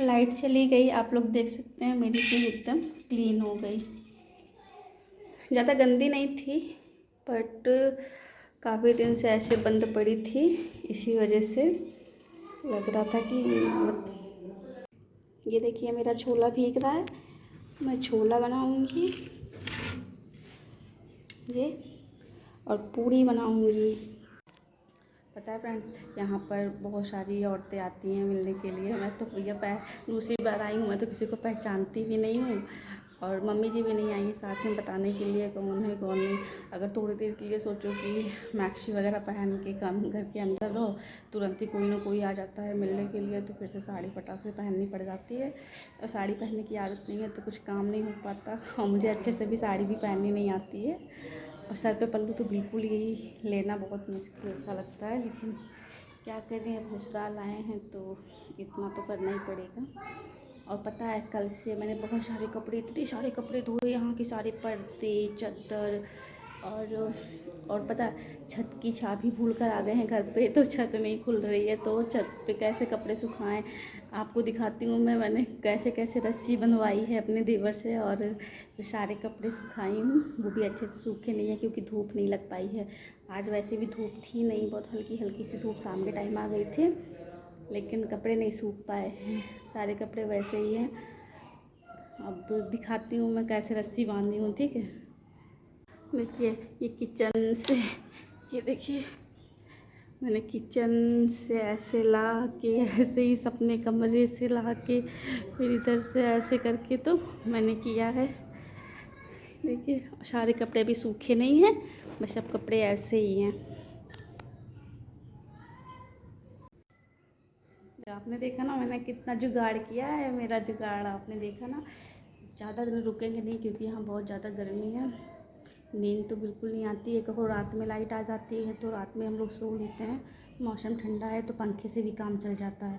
Light चली गई, आप लोग देख सकते हैं मेरी चीज़ एकदम क्लीन हो गई। ज़्यादा गंदी नहीं थी, बट काफ़ी दिन से ऐसे बंद पड़ी थी, इसी वजह से लग रहा था कि ये देखिए मेरा छोला भीग रहा है। मैं छोला बनाऊंगी ये, और पूड़ी बनाऊंगी। पता है फ्रेंड्स, यहाँ पर बहुत सारी औरतें आती हैं मिलने के लिए। मैं तो भैया दूसरी बार आई हूँ, मैं तो किसी को पहचानती भी नहीं हूँ, और मम्मी जी भी नहीं आई साथ में बताने के लिए कौन है कौन नहीं। अगर थोड़ी देर के लिए सोचो कि मैक्सी वगैरह पहन के काम घर के अंदर रहो, तुरंत ही कोई ना कोई आ जाता है मिलने के लिए, तो फिर से साड़ी फटाक से पहननी पड़ जाती है। और साड़ी पहनने की आदत नहीं है तो कुछ काम नहीं हो पाता, और मुझे अच्छे से भी साड़ी भी पहननी नहीं आती है। और सर पे पल्लू तो बिल्कुल ही लेना बहुत मुश्किल सा लगता है, लेकिन क्या करें, अब ससुराल आए हैं तो इतना तो करना ही पड़ेगा। और पता है कल से मैंने बहुत सारे कपड़े, इतने सारे कपड़े धोए, यहाँ के सारे पर्दे चादर, और पता है छत की चाबी भूल कर आ गए हैं घर पे, तो छत नहीं खुल रही है, तो छत पे कैसे कपड़े सुखाएं आपको दिखाती हूँ मैंने कैसे कैसे रस्सी बंधवाई है अपने देवर से, और सारे कपड़े सुखाई हूँ। वो भी अच्छे से सूखे नहीं है क्योंकि धूप नहीं लग पाई है। आज वैसे भी धूप थी नहीं, बहुत हल्की हल्की सी धूप शाम के टाइम आ गई थी, लेकिन कपड़े नहीं सूख पाए हैं, सारे कपड़े वैसे ही हैं। अब दिखाती हूँ मैं कैसे रस्सी बांधी हूँ, ठीक है। देखिए ये किचन से, ये देखिए मैंने किचन से ऐसे ला के, ऐसे ही अपने कमरे से ला के, फिर इधर से ऐसे करके तो मैंने किया है। देखिए सारे कपड़े भी सूखे नहीं हैं, बस सब कपड़े ऐसे ही हैं। आपने देखा ना मैंने कितना जुगाड़ किया है, मेरा जुगाड़ आपने देखा ना। ज़्यादा दिन रुकेंगे नहीं क्योंकि यहाँ बहुत ज़्यादा गर्मी है, नींद तो बिल्कुल नहीं आती है। कहो रात में लाइट आ जाती है तो रात में हम लोग सो लेते हैं, मौसम ठंडा है तो पंखे से भी काम चल जाता है,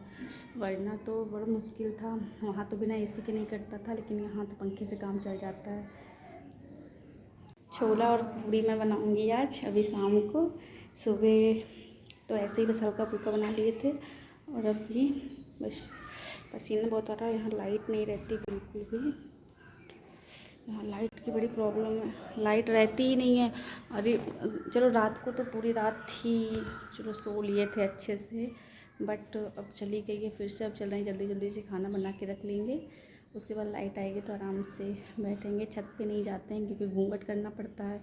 वरना तो बड़ा मुश्किल था। वहाँ तो बिना एसी के नहीं कटता था, लेकिन यहाँ तो पंखे से काम चल जाता है। छोला और पूड़ी मैं बनाऊँगी आज, अभी शाम को। सुबह तो ऐसे ही बस हल्का फुल्का बना लिए थे, और अभी बस पसीना बहुत आ रहा है। यहाँ लाइट नहीं रहती बिल्कुल भी, यहाँ लाइट की बड़ी प्रॉब्लम है, लाइट रहती ही नहीं है। अरे चलो रात को तो पूरी रात थी, चलो सो लिए थे अच्छे से, बट अब चली गई है फिर से। अब चल रहे हैं जल्दी जल्दी से खाना बना के रख लेंगे, उसके बाद लाइट आएगी तो आराम से बैठेंगे। छत पे नहीं जाते हैं क्योंकि घूंघट करना पड़ता है,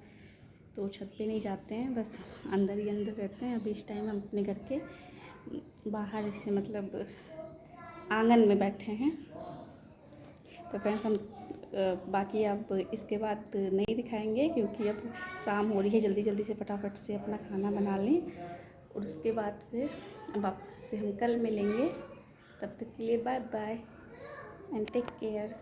तो छत पे नहीं जाते हैं, बस अंदर ही अंदर रहते हैं। अभी इस टाइम हम अपने घर के बाहर से मतलब आंगन में बैठे हैं। तो फ्रेंड्स हम बाकी अब इसके बाद नहीं दिखाएंगे क्योंकि अब शाम हो रही है, जल्दी जल्दी से फटाफट से अपना खाना बना लें, और उसके बाद फिर अब आपसे हम कल मिलेंगे। तब तक के लिए bye bye and take care.